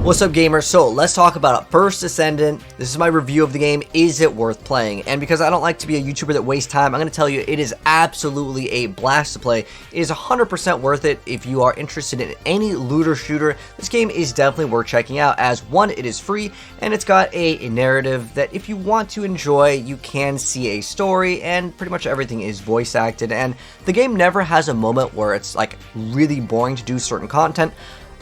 What's up, gamers? So let's talk about it. First, Descendant. This is my review of the game. Is it worth playing? And because I don't like to be a YouTuber that wastes time, I'm going to tell you it is absolutely a blast to play. It is 100% worth it if you are interested in any looter shooter. This game is definitely worth checking out, as one, it is free, and it's got a narrative that if you want to enjoy, you can see a story, and pretty much everything is voice acted. And the game never has a moment where it's like really boring to do certain content,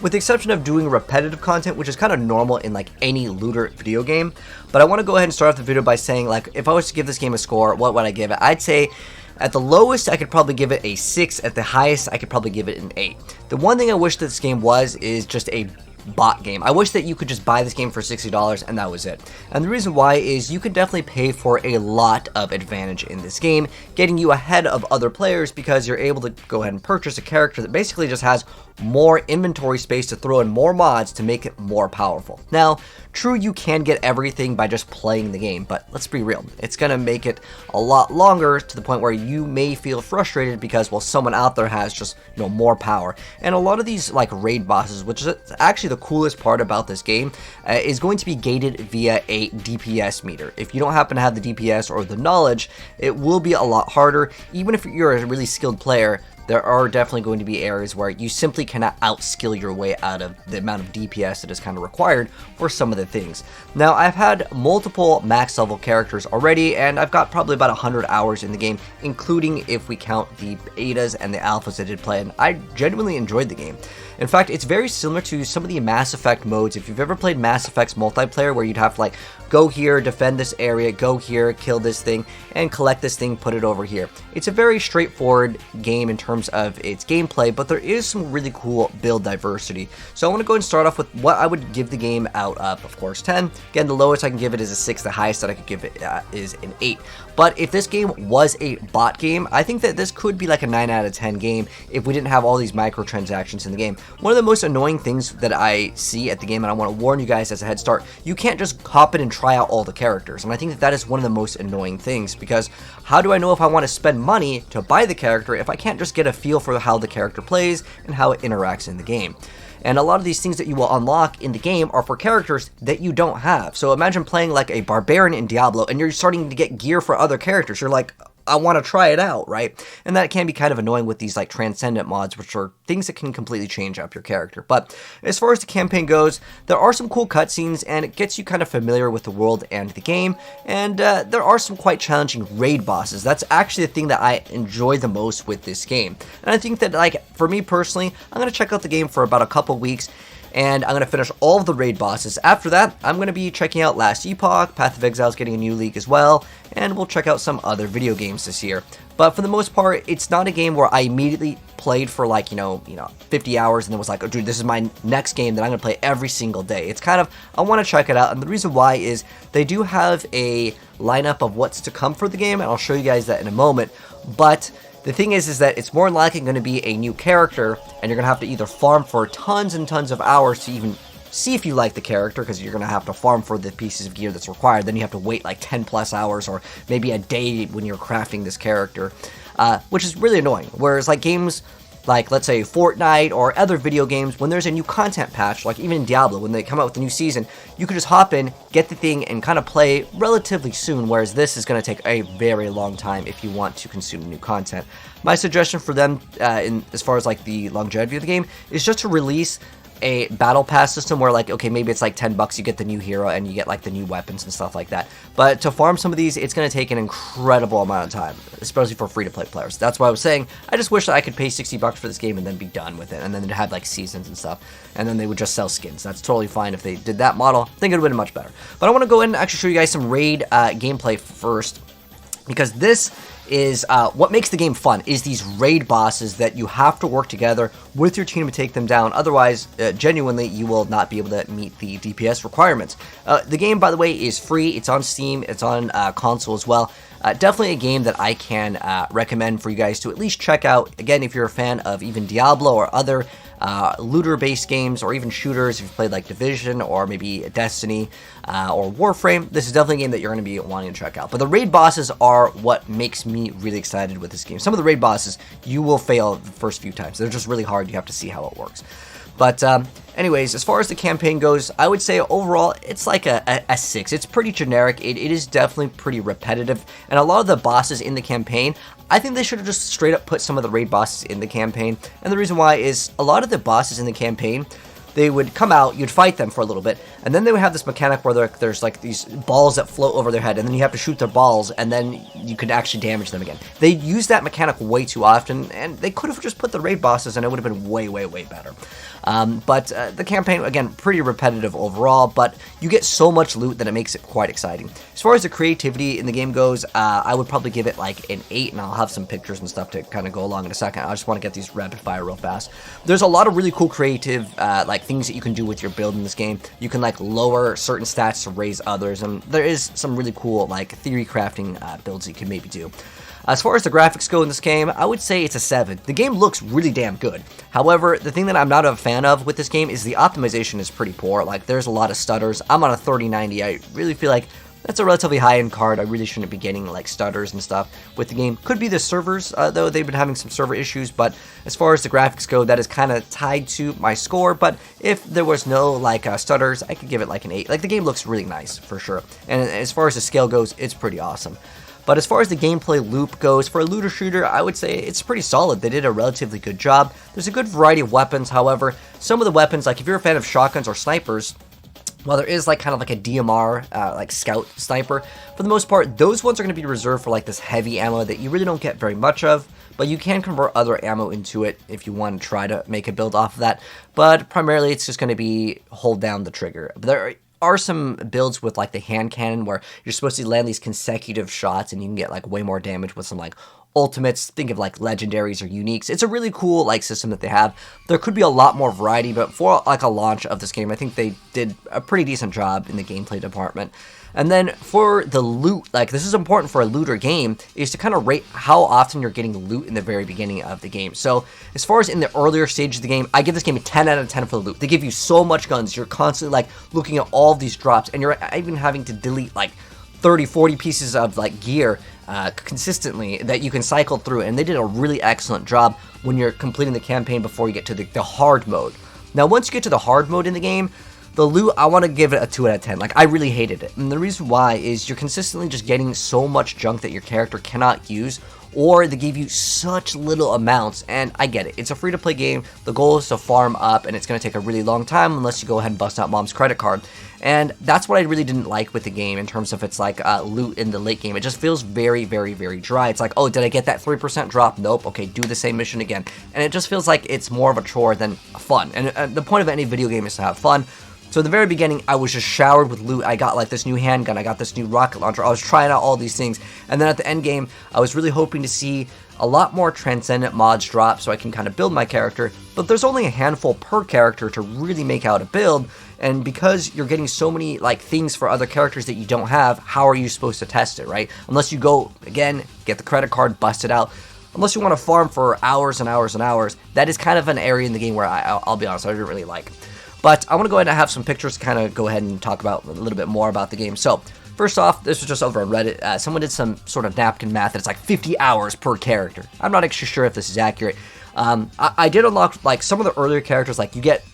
with the exception of doing repetitive content, which is kind of normal in like any looter video game. But I want to go ahead and start off the video by saying, like, if I was to give this game a score, what would I give it? I'd say at the lowest, I could probably give it a 6. At the highest, I could probably give it an 8. The one thing I wish that this game is just a bot game. I wish that you could just buy this game for $60 and that was it. And the reason why is you can definitely pay for a lot of advantage in this game, getting you ahead of other players because you're able to go ahead and purchase a character that basically just has more inventory space to throw in more mods to make it more powerful. Now, true, you can get everything by just playing the game, but let's be real. It's going to make it a lot longer to the point where you may feel frustrated because, well, someone out there has just, more power. And a lot of these, like, raid bosses, which is actually the coolest part about this game, is going to be gated via a DPS meter. If you don't happen to have the DPS or the knowledge, it will be a lot harder. Even if you're a really skilled player, there are definitely going to be areas where you simply cannot outskill your way out of the amount of DPS that is kind of required for some of the things. Now, I've had multiple max level characters already, and I've got probably about 100 hours in the game, including if we count the betas and the alphas I did play, and I genuinely enjoyed the game. In fact, it's very similar to some of the Mass Effect modes. If you've ever played Mass Effect's multiplayer, where you'd have to like go here, defend this area, go here, kill this thing, and collect this thing, put it over here. It's a very straightforward game in terms of its gameplay, but there is some really cool build diversity. So I want to go and start off with what I would give the game out of course, 10. Again, the lowest I can give it is a 6. The highest that I could give it is an 8. But if this game was a bot game, I think that this could be like a 9 out of 10 game if we didn't have all these microtransactions in the game. One of the most annoying things that I see at the game, and I want to warn you guys as a head start, you can't just hop in and try out all the characters. And I think that that is one of the most annoying things, because how do I know if I want to spend money to buy the character if I can't just get a feel for how the character plays and how it interacts in the game? And a lot of these things that you will unlock in the game are for characters that you don't have. So imagine playing like a barbarian in Diablo and you're starting to get gear for other characters. You're like, I want to try it out, right? And that can be kind of annoying with these like Transcendent mods, which are things that can completely change up your character. But as far as the campaign goes, there are some cool cutscenes, and it gets you kind of familiar with the world and the game. And there are some quite challenging raid bosses. That's actually the thing that I enjoy the most with this game. And I think that, like, for me personally, I'm going to check out the game for about a couple weeks, and I'm going to finish all of the raid bosses. After that, I'm going to be checking out Last Epoch, Path of Exile is getting a new league as well, and we'll check out some other video games this year. But for the most part, it's not a game where I immediately played for like, 50 hours and then was like, oh dude, this is my next game that I'm going to play every single day. It's kind of, I want to check it out, and the reason why is they do have a lineup of what's to come for the game, and I'll show you guys that in a moment. But the thing is that it's more likely going to be a new character, and you're going to have to either farm for tons and tons of hours to even see if you like the character, because you're going to have to farm for the pieces of gear that's required. Then you have to wait like 10 plus hours or maybe a day when you're crafting this character, which is really annoying. Whereas like games like, let's say, Fortnite or other video games, when there's a new content patch, like even in Diablo, when they come out with a new season, you can just hop in, get the thing, and kind of play relatively soon, whereas this is going to take a very long time if you want to consume new content. My suggestion for them, as far as like the longevity of the game, is just to release a battle pass system where, like, okay, maybe it's like $10, you get the new hero and you get like the new weapons and stuff like that. But to farm some of these, it's going to take an incredible amount of time, especially for free-to-play players. That's why I was saying I just wish that I could pay $60 for this game and then be done with it, and then they'd have like seasons and stuff, and then they would just sell skins. That's totally fine if they did that model. I think it would have been much better. But I want to go in and actually show you guys some raid gameplay first, because this is what makes the game fun, is these raid bosses that you have to work together with your team to take them down. Otherwise, genuinely, you will not be able to meet the DPS requirements. The game, by the way, is free. It's on Steam. It's on console as well. Definitely a game that I can recommend for you guys to at least check out. Again, if you're a fan of even Diablo or other looter-based games, or even shooters, if you've played like Division or maybe Destiny or Warframe, this is definitely a game that you're going to be wanting to check out. But the raid bosses are what makes me really excited with this game. Some of the raid bosses, you will fail the first few times. They're just really hard. You have to see how it works. But anyways, as far as the campaign goes, I would say overall it's like a 6. It's pretty generic. It is definitely pretty repetitive, and a lot of the bosses in the campaign, I think they should have just straight up put some of the raid bosses in the campaign. And the reason why is a lot of the bosses in the campaign, they would come out, you'd fight them for a little bit, and then they would have this mechanic where there's like these balls that float over their head, and then you have to shoot their balls, and then you could actually damage them again. They use that mechanic way too often, and they could have just put the raid bosses, and it would have been way, way, way better. But the campaign, again, pretty repetitive overall, but you get so much loot that it makes it quite exciting. As far as the creativity in the game goes, I would probably give it like an 8, and I'll have some pictures and stuff to kind of go along in a second. I just want to get these rapid fire real fast. There's a lot of really cool creative like things that you can do with your build in this game. You can like lower certain stats to raise others, and there is some really cool like theory crafting builds that you can maybe do. As far as the graphics go in this game, I would say it's a 7. The game looks really damn good. However, the thing that I'm not a fan of with this game is the optimization is pretty poor. Like, there's a lot of stutters. I'm on a 3090. I really feel like that's a relatively high-end card. I really shouldn't be getting, like, stutters and stuff with the game. Could be the servers, though. They've been having some server issues, but as far as the graphics go, that is kind of tied to my score. But if there was no, like, stutters, I could give it, like, an 8. Like, the game looks really nice, for sure. And as far as the scale goes, it's pretty awesome. But as far as the gameplay loop goes, for a looter shooter, I would say it's pretty solid. They did a relatively good job. There's a good variety of weapons, however, some of the weapons, like if you're a fan of shotguns or snipers, well, there is like kind of like a DMR, like scout sniper. For the most part, those ones are going to be reserved for like this heavy ammo that you really don't get very much of, but you can convert other ammo into it if you want to try to make a build off of that. But primarily, it's just going to be hold down the trigger. But there are some builds with like the hand cannon where you're supposed to land these consecutive shots and you can get like way more damage with some like ultimates. Think of like legendaries or uniques. It's a really cool like system that they have. There could be a lot more variety, but for like a launch of this game, I think they did a pretty decent job in the gameplay department. And then for the loot, like this is important for a looter game, is to kind of rate how often you're getting loot in the very beginning of the game. So as far as in the earlier stages of the game, I give this game a 10 out of 10 for the loot. They give you so much guns. You're constantly like looking at all of these drops, and you're even having to delete like 30, 40 pieces of like gear consistently that you can cycle through. And they did a really excellent job when you're completing the campaign before you get to the hard mode. Now, once you get to the hard mode in the game, the loot, I want to give it a 2 out of 10. Like, I really hated it. And the reason why is you're consistently just getting so much junk that your character cannot use, or they give you such little amounts. And I get it. It's a free-to-play game. The goal is to farm up, and it's going to take a really long time unless you go ahead and bust out mom's credit card. And that's what I really didn't like with the game in terms of its, like, loot in the late game. It just feels very, very, very dry. It's like, oh, did I get that 3% drop? Nope. Okay, do the same mission again. And it just feels like it's more of a chore than fun. And the point of any video game is to have fun. So at the very beginning, I was just showered with loot. I got like this new handgun, I got this new rocket launcher, I was trying out all these things. And then at the end game, I was really hoping to see a lot more Transcendent mods drop so I can kind of build my character. But there's only a handful per character to really make out a build. And because you're getting so many like things for other characters that you don't have, how are you supposed to test it, right? Unless you go, again, get the credit card, bust it out. Unless you want to farm for hours and hours and hours, that is kind of an area in the game where I'll be honest, I didn't really like. But I want to go ahead and have some pictures to kind of go ahead and talk about a little bit more about the game. So, first off, this was just over on Reddit. Someone did some sort of napkin math, and it's like 50 hours per character. I'm not actually sure if this is accurate. I did unlock, like, some of the earlier characters. Like, you get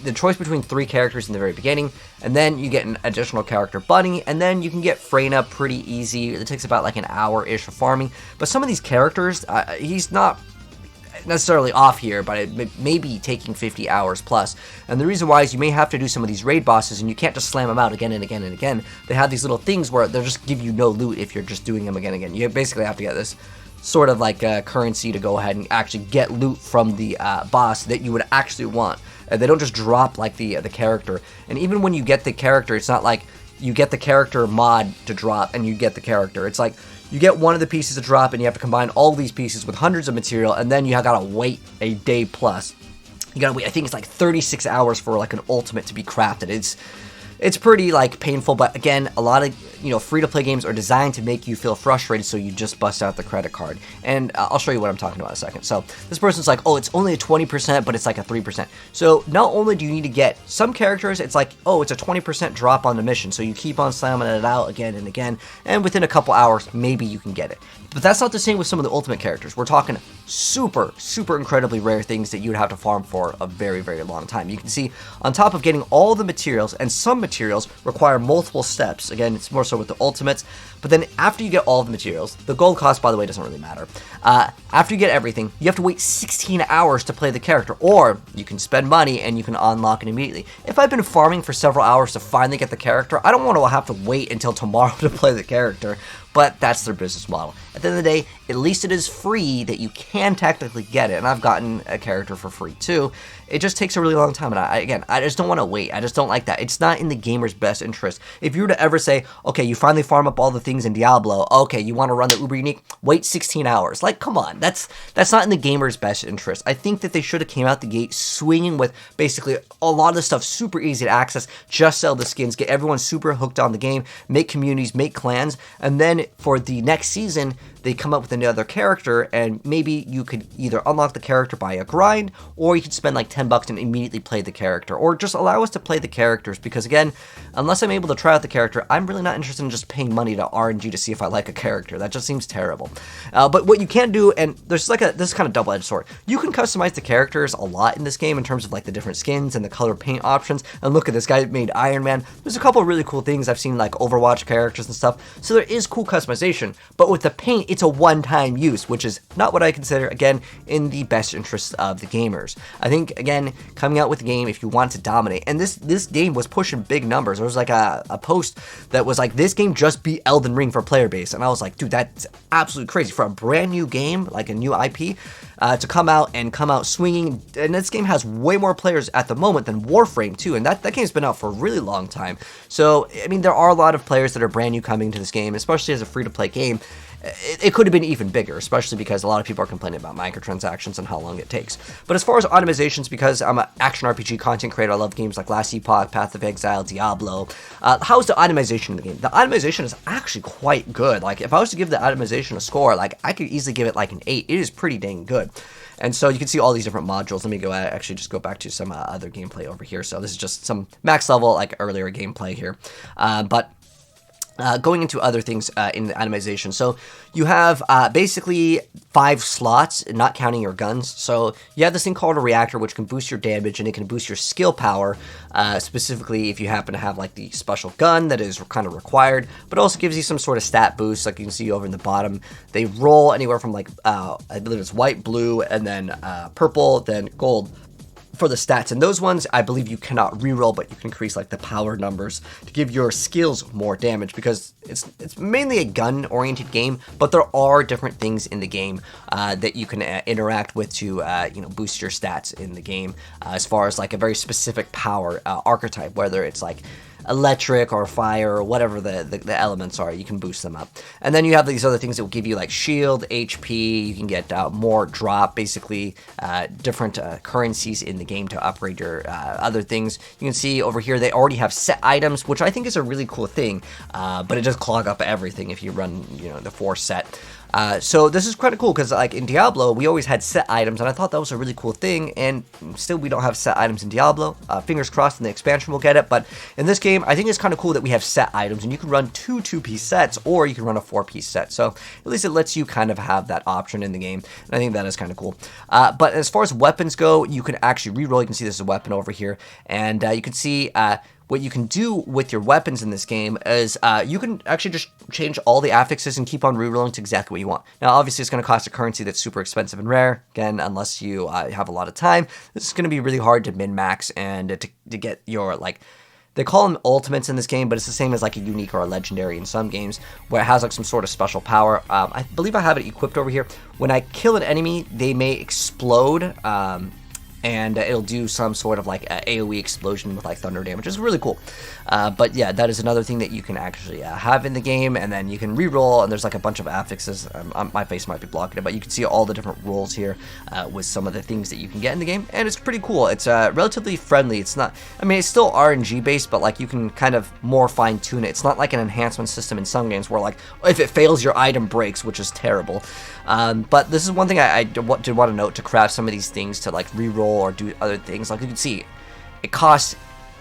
the choice between 3 characters in the very beginning, and then you get an additional character, Bunny, and then you can get Freyna pretty easy. It takes about, like, an hour-ish of farming. But some of these characters, he's not necessarily off here, but it may be taking 50 hours plus. And the reason why is you may have to do some of these raid bosses, and you can't just slam them out again and again and again. They have these little things where they'll just give you no loot if you're just doing them again and again. You basically have to get this sort of like currency to go ahead and actually get loot from the boss that you would actually want. They don't just drop like the character. And even when you get the character, it's not like you get the character mod to drop and you get the character. It's like you get one of the pieces to drop, and you have to combine all these pieces with hundreds of material, and then you gotta wait a day plus. You gotta wait, I think it's like 36 hours for like an ultimate to be crafted. It's pretty like painful, but again, a lot of free-to-play games are designed to make you feel frustrated, so you just bust out the credit card. And I'll show you what I'm talking about in a second. So this person's like, oh, it's only a 20%, but it's like a 3%. So not only do you need to get some characters, it's like, oh, it's a 20% drop on the mission, so you keep on slamming it out again and again, and within a couple hours, maybe you can get it. But that's not the same with some of the ultimate characters. We're talking super, super incredibly rare things that you'd have to farm for a very, very long time. You can see on top of getting all the materials, and some materials require multiple steps. Again, it's more so with the ultimates. But then after you get all of the materials, the gold cost, by the way, doesn't really matter. After you get everything, you have to wait 16 hours to play the character, or you can spend money and you can unlock it immediately. If I've been farming for several hours to finally get the character, I don't want to have to wait until tomorrow to play the character. But that's their business model. At the end of the day, at least it is free that you can technically get it. And I've gotten a character for free too. It just takes a really long time. And I just don't want to wait. I just don't like that. It's not in the gamer's best interest. If you were to ever say, okay, you finally farm up all the things in Diablo. Okay, you want to run the Uber Unique? Wait 16 hours. Like, come on. That's not in the gamer's best interest. I think that they should have came out the gate swinging with basically a lot of the stuff super easy to access. Just sell the skins. Get everyone super hooked on the game. Make communities. Make clans. And then for the next season, they come up with another character, and maybe you could either unlock the character by a grind, or you could spend like $10 and immediately play the character, or just allow us to play the characters, because again, unless I'm able to try out the character, I'm really not interested in just paying money to RNG to see if I like a character. That just seems terrible. But what you can do, and there's like this is kind of double-edged sword, you can customize the characters a lot in this game in terms of like the different skins and the color paint options. And look at this guy made Iron Man. There's a couple of really cool things I've seen, like Overwatch characters and stuff, so there is cool customization, but with the paint, it's a one-time use, which is not what I consider, again, in the best interest of the gamers. I think, again, coming out with a game, if you want to dominate, and this game was pushing big numbers. There was like a post that was like, this game just beat Elden Ring for player base, and I was like, dude, that's absolutely crazy. For a brand new game, like a new IP, to come out swinging, and this game has way more players at the moment than Warframe too, and that game's been out for a really long time. So, I mean, there are a lot of players that are brand new coming to this game, especially as a free-to-play game. It could have been even bigger, especially because a lot of people are complaining about microtransactions and how long it takes. But as far as optimizations, because I'm an action RPG content creator, I love games like Last Epoch, Path of Exile, Diablo. How's the optimization in the game? The optimization is actually quite good. Like, if I was to give the optimization a score, like, I could easily give it like an 8. It is pretty dang good. And so you can see all these different modules. Let me go actually just go back to some other gameplay over here. So this is just some max level, like earlier gameplay here. Going into other things in the optimization. So you have basically 5 slots, not counting your guns. So you have this thing called a reactor, which can boost your damage, and it can boost your skill power, specifically if you happen to have like the special gun that is kind of required, but also gives you some sort of stat boost, like you can see over in the bottom. They roll anywhere from like, I believe it's white, blue, and then purple, then gold for the stats. And those ones, I believe you cannot reroll, but you can increase like the power numbers to give your skills more damage, because it's mainly a gun-oriented game, but there are different things in the game that you can interact with to boost your stats in the game, as far as like a very specific power archetype, whether it's like electric or fire or whatever the elements are, you can boost them up. And then you have these other things that will give you like shield, HP, you can get more drop, basically different currencies in the game to upgrade your other things. You can see over here they already have set items, which I think is a really cool thing, but it does clog up everything if you run the 4 set. So this is kind of cool, because like in Diablo, we always had set items, and I thought that was a really cool thing, and still we don't have set items in Diablo. Fingers crossed in the expansion we'll get it, but in this game, I think it's kind of cool that we have set items, and you can run 2 2-piece sets, or you can run a 4-piece set. So at least it lets you kind of have that option in the game, and I think that is kind of cool. But as far as weapons go, you can actually reroll. You can see there's a weapon over here, and you can see what you can do with your weapons in this game is you can actually just change all the affixes and keep on rerolling to exactly what you want. Now, obviously, it's going to cost a currency that's super expensive and rare. Again, unless you have a lot of time, this is going to be really hard to min-max and to get your, like, they call them ultimates in this game, but it's the same as like a unique or a legendary in some games, where it has like some sort of special power. I believe I have it equipped over here. When I kill an enemy, they may explode, and it'll do some sort of like AoE explosion with like thunder damage. It's really cool. But yeah, that is another thing that you can actually have in the game, and then you can re-roll, and there's like a bunch of affixes. My face might be blocking it, but you can see all the different rolls here with some of the things that you can get in the game, and it's pretty cool. It's relatively friendly. It's not, I mean, it's still RNG based, but like you can kind of more fine tune it. It's not like an enhancement system in some games where like, if it fails, your item breaks, which is terrible. But this is one thing I did want to note, to craft some of these things to like re-roll or do other things. Like you can see, it costs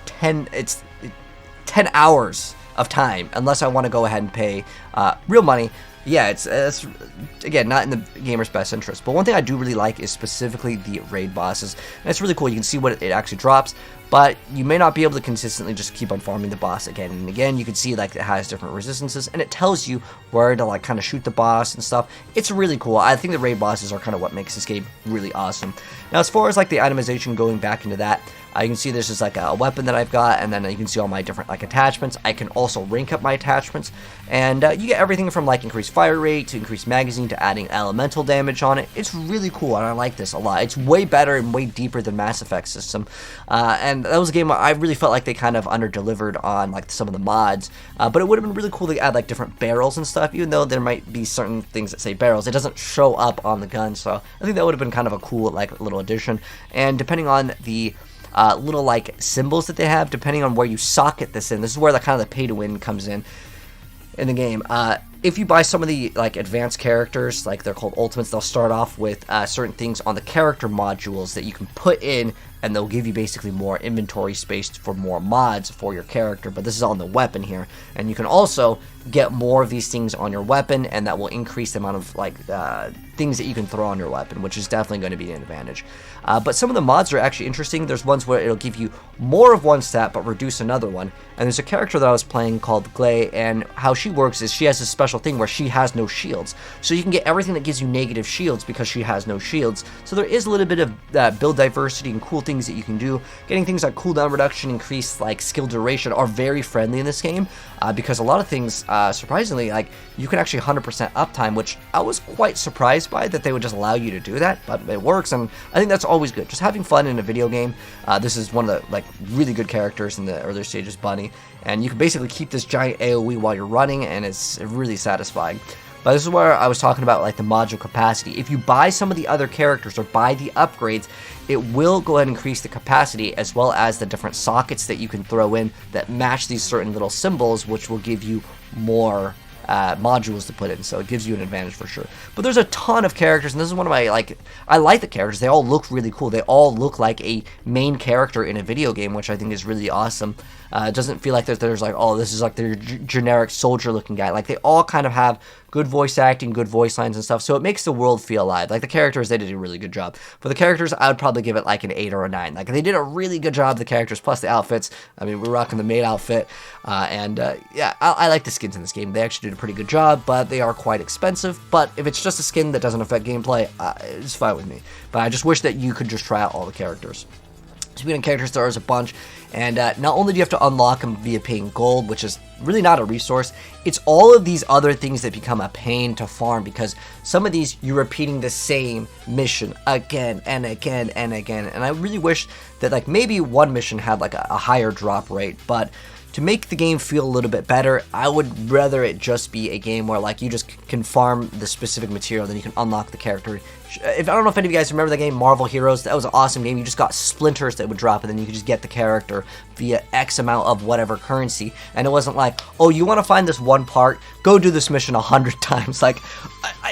10 hours of time, unless I want to go ahead and pay real money. Yeah, it's again not in the gamer's best interest. But one thing I do really like is specifically the raid bosses, and it's really cool. You can see what it actually drops, but you may not be able to consistently just keep on farming the boss again and again. You can see like it has different resistances, and it tells you where to like kind of shoot the boss and stuff. It's really cool. I think the raid bosses are kind of what makes this game really awesome. Now, as far as like the itemization, going back into that, you can see this is like a weapon that I've got, and then you can see all my different like attachments. I can also rank up my attachments, and you get everything from like increased fire rate to increased magazine to adding elemental damage on it. It's really cool, and I like this a lot. It's way better and way deeper than Mass Effect system, and that was a game where I really felt like they kind of under-delivered on like some of the mods, but it would have been really cool to add like different barrels and stuff, even though there might be certain things that say barrels. It doesn't show up on the gun, so I think that would have been kind of a cool like little addition. And depending on the little like symbols that they have, depending on where you socket this in, this is where the kind of the pay to win comes in the game. If you buy some of the like advanced characters, like they're called ultimates, they'll start off with certain things on the character modules that you can put in, and they'll give you basically more inventory space for more mods for your character. But this is on the weapon here, and you can also get more of these things on your weapon, and that will increase the amount of like things that you can throw on your weapon, which is definitely going to be an advantage. But some of the mods are actually interesting. There's ones where it'll give you more of one stat but reduce another one. And there's a character that I was playing called Glay, and how she works is she has this special thing where she has no shields. So you can get everything that gives you negative shields because she has no shields. So there is a little bit of build diversity and cool things that you can do. Getting things like cooldown reduction, increased like skill duration are very friendly in this game, because a lot of things, surprisingly, like you can actually 100% uptime, which I was quite surprised by that they would just allow you to do that, but it works, and I think that's always good. Just having fun in a video game. This is one of the like really good characters in the earlier stages, Bunny, and you can basically keep this giant AoE while you're running, and it's really satisfying. But this is where I was talking about like the module capacity. If you buy some of the other characters or buy the upgrades, it will go ahead and increase the capacity, as well as the different sockets that you can throw in that match these certain little symbols, which will give you more modules to put in, so it gives you an advantage for sure. But there's a ton of characters, and this is one of my like, I like the characters. They all look really cool. They all look like a main character in a video game, which I think is really awesome. It doesn't feel like there's like, oh, this is like their generic soldier looking guy. Like they all kind of have good voice acting, good voice lines and stuff, so it makes the world feel alive. Like the characters, they did a really good job. For the characters, I would probably give it like an 8 or a 9. Like they did a really good job, the characters, plus the outfits. I mean, we're rocking the maid outfit, yeah, I like the skins in this game. They actually did a pretty good job, but they are quite expensive. But if it's just a skin that doesn't affect gameplay, it's fine with me. But I just wish that you could just try out all the characters. Speaking of characters, there is a bunch, and not only do you have to unlock them via paying gold, which is really not a resource, it's all of these other things that become a pain to farm, because some of these you're repeating the same mission again and again and again, and I really wish that like maybe one mission had like a higher drop rate. But to make the game feel a little bit better, I would rather it just be a game where like you just can farm the specific material, then you can unlock the character. I don't know if any of you guys remember that game, Marvel Heroes. That was an awesome game. You just got splinters that would drop, and then you could just get the character via X amount of whatever currency. And it wasn't like, oh, you want to find this one part? Go do this mission 100 times. Like,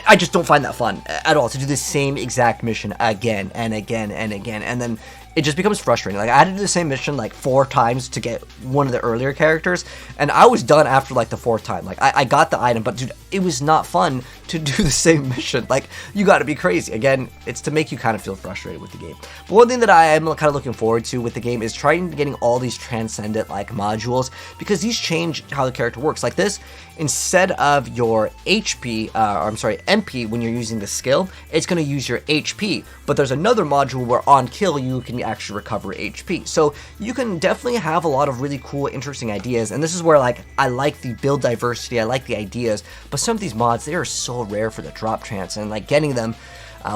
I just don't find that fun at all, to do the same exact mission again and again and again. And then it just becomes frustrating. Like, I had to do the same mission like 4 times to get one of the earlier characters, and I was done after like the 4th time. Like, I got the item, but dude, it was not fun to do the same mission. Like, you gotta be crazy. Again, it's to make you kind of feel frustrated with the game. But one thing that I am kind of looking forward to with the game is trying getting all these Transcendent like modules, because these change how the character works. Like this, instead of your HP, MP, when you're using the skill, it's going to use your HP. But there's another module where on kill you can actually recover HP. So you can definitely have a lot of really cool, interesting ideas. And this is where like I like the build diversity, I like the ideas. But some of these mods, they are so rare for the drop chance, and like getting them,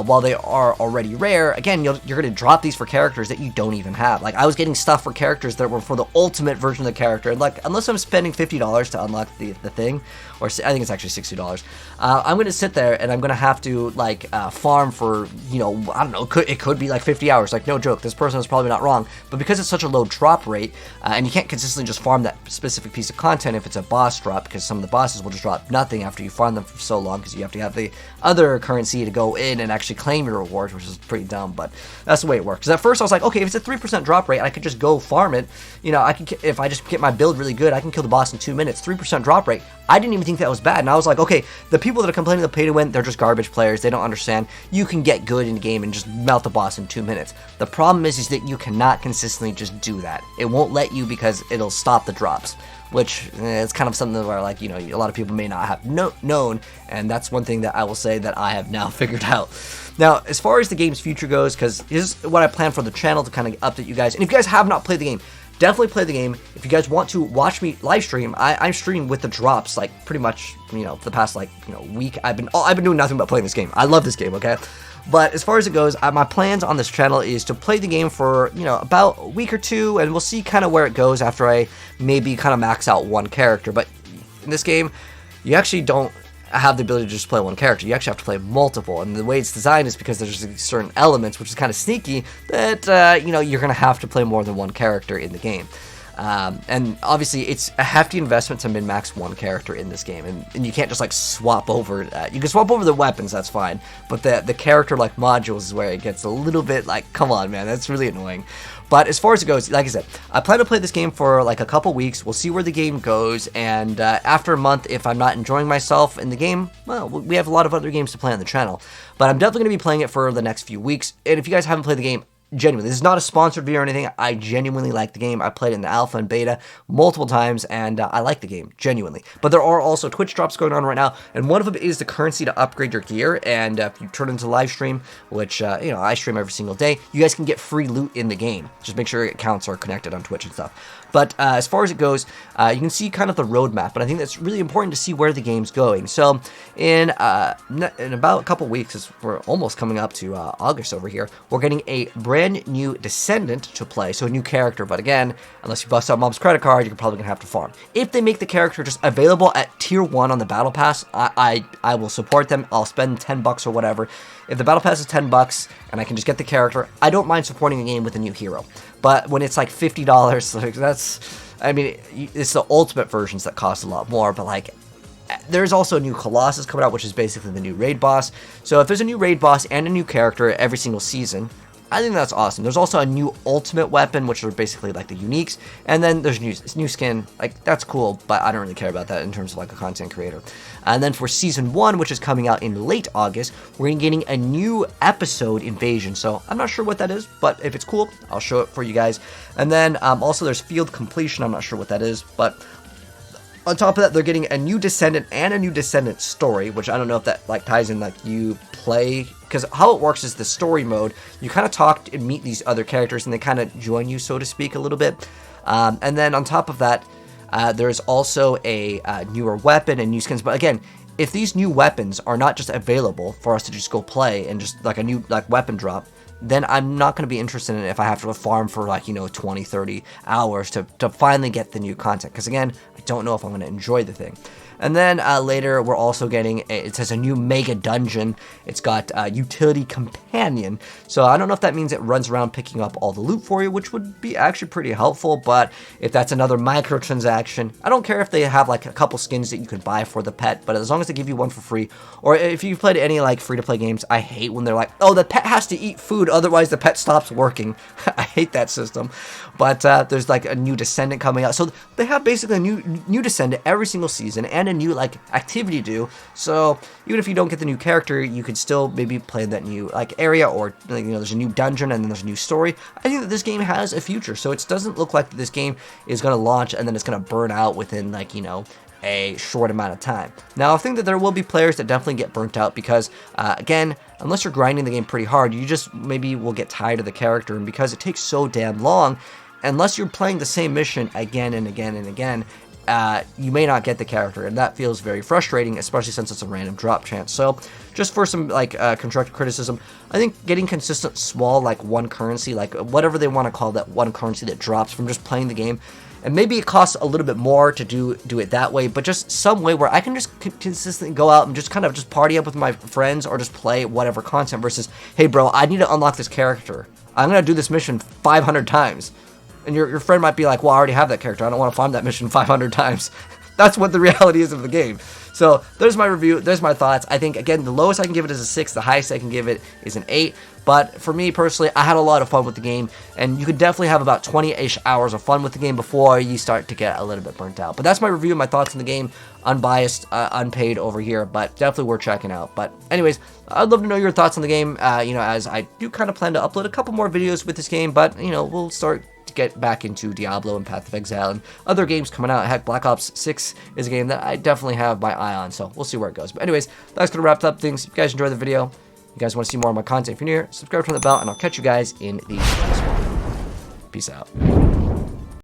while they are already rare, again, you're going to drop these for characters that you don't even have. Like, I was getting stuff for characters that were for the ultimate version of the character, and like, unless I'm spending $50 to unlock the thing, or I think it's actually $60, I'm going to sit there and I'm going to have to, like, farm for, you know, I don't know, it could be like 50 hours, like, no joke, this person is probably not wrong, but because it's such a low drop rate, and you can't consistently just farm that specific piece of content if it's a boss drop, because some of the bosses will just drop nothing after you farm them for so long, because you have to have the other currency to go in and actually claim your rewards, which is pretty dumb, but that's the way it works. Because at first I was like, okay, if it's a 3% drop rate, I could just go farm it. You know, if I just get my build really good, I can kill the boss in 2 minutes. 3% drop rate. I didn't even think that was bad. And I was like, okay, the people that are complaining of pay to win, they're just garbage players. They don't understand. You can get good in the game and just melt the boss in 2 minutes. The problem is that you cannot consistently just do that. It won't let you because it'll stop the drops, which is kind of something where, like, you know, a lot of people may not have known, and that's one thing that I will say that I have now figured out. Now, as far as the game's future goes, because this is what I plan for the channel to kind of update you guys, and if you guys have not played the game, definitely play the game. If you guys want to watch me live stream, I stream with the drops, like, pretty much, you know, for the past, like, you know, week. I've been doing nothing but playing this game. I love this game, okay? But as far as it goes, my plans on this channel is to play the game for, you know, about a week or two, and we'll see kind of where it goes after I maybe kind of max out one character. But in this game, you actually don't have the ability to just play one character. You actually have to play multiple, and the way it's designed is because there's certain elements, which is kind of sneaky, that, you know, you're going to have to play more than one character in the game. And obviously it's a hefty investment to min-max one character in this game, and you can't just like swap over. You can swap over the weapons, that's fine, but the character like modules is where it gets a little bit like, come on man, that's really annoying. But as far as it goes, like I said, I plan to play this game for like a couple weeks. We'll see where the game goes, and after a month, if I'm not enjoying myself in the game, well, we have a lot of other games to play on the channel, but I'm definitely going to be playing it for the next few weeks. And if you guys haven't played the game, genuinely, this is not a sponsored video or anything. I genuinely like the game. I played it in the alpha and beta multiple times, and I like the game, genuinely. But there are also Twitch drops going on right now, and one of them is the currency to upgrade your gear, and if you turn into live stream, which, you know, I stream every single day, you guys can get free loot in the game. Just make sure accounts are connected on Twitch and stuff. But as far as it goes, you can see kind of the roadmap, and I think that's really important to see where the game's going. So in about a couple weeks, as we're almost coming up to August over here, we're getting a brand new Descendant to play, so a new character. But again, unless you bust out mom's credit card, you're probably gonna have to farm. If they make the character just available at tier 1 on the battle pass, I will support them. I'll spend 10 bucks or whatever. If the battle pass is 10 bucks and I can just get the character, I don't mind supporting a game with a new hero. But when it's like $50, like that's, I mean, it's the ultimate versions that cost a lot more, but like, there's also a new Colossus coming out, which is basically the new raid boss. So if there's a new raid boss and a new character every single season, I think that's awesome. There's also a new ultimate weapon, which are basically like the uniques, and then there's new skin. Like, that's cool, but I don't really care about that in terms of like a content creator. And then for season 1, which is coming out in late August, we're getting a new episode, Invasion. So I'm not sure what that is, but if it's cool, I'll show it for you guys. And then also there's Field Completion. I'm not sure what that is, but on top of that, they're getting a new Descendant and a new Descendant story, which I don't know if that like ties in like you play, because how it works is the story mode. You kind of talk and meet these other characters, and they kind of join you, so to speak, a little bit. And then on top of that, there's also a newer weapon and new skins. But again, if these new weapons are not just available for us to just go play and just like a new like weapon drop, then I'm not going to be interested in it if I have to farm for like, you know, 20, 30 hours to finally get the new content. Because again, I don't know if I'm going to enjoy the thing. And then later, we're also getting, it says a new mega dungeon. It's got utility companion. So I don't know if that means it runs around picking up all the loot for you, which would be actually pretty helpful. But if that's another microtransaction, I don't care if they have like a couple skins that you could buy for the pet, but as long as they give you one for free, or if you've played any like free-to-play games, I hate when they're like, oh, the pet has to eat food, otherwise the pet stops working. I hate that system. But there's like a new Descendant coming out. So they have basically a new Descendant every single season, and a new like activity to do. So even if you don't get the new character, you could still maybe play that new like area, or you know, there's a new dungeon and then there's a new story. I think that this game has a future, so it doesn't look like this game is going to launch and then it's going to burn out within like, you know, a short amount of time. Now I think that there will be players that definitely get burnt out because again, unless you're grinding the game pretty hard, you just maybe will get tired of the character, and because it takes so damn long, unless you're playing the same mission again and again and again, you may not get the character, and that feels very frustrating, especially since it's a random drop chance. So just for some like constructive criticism, I think getting consistent small like one currency, like whatever they want to call that one currency that drops from just playing the game, and maybe it costs a little bit more to do it that way, but just some way where I can just consistently go out and just kind of just party up with my friends or just play whatever content versus, hey bro, I need to unlock this character, I'm gonna do this mission 500 times. And your friend might be like, well, I already have that character, I don't want to farm that mission 500 times. that's what the reality is of the game. So there's my review. There's my thoughts. I think, again, the lowest I can give it is a 6. The highest I can give it is an 8. But for me personally, I had a lot of fun with the game, and you could definitely have about 20-ish hours of fun with the game before you start to get a little bit burnt out. But that's my review, my thoughts on the game, unbiased, unpaid over here, but definitely worth checking out. But anyways, I'd love to know your thoughts on the game, as I do kind of plan to upload a couple more videos with this game, but, we'll start to get back into Diablo and Path of Exile and other games coming out. Heck, Black Ops 6 is a game that I definitely have my eye on, so we'll see where it goes. But anyways, that's going to wrap up things. If you guys enjoyed the video, you guys want to see more of my content, if you're new here, subscribe, turn the bell, and I'll catch you guys in the next one. Peace out.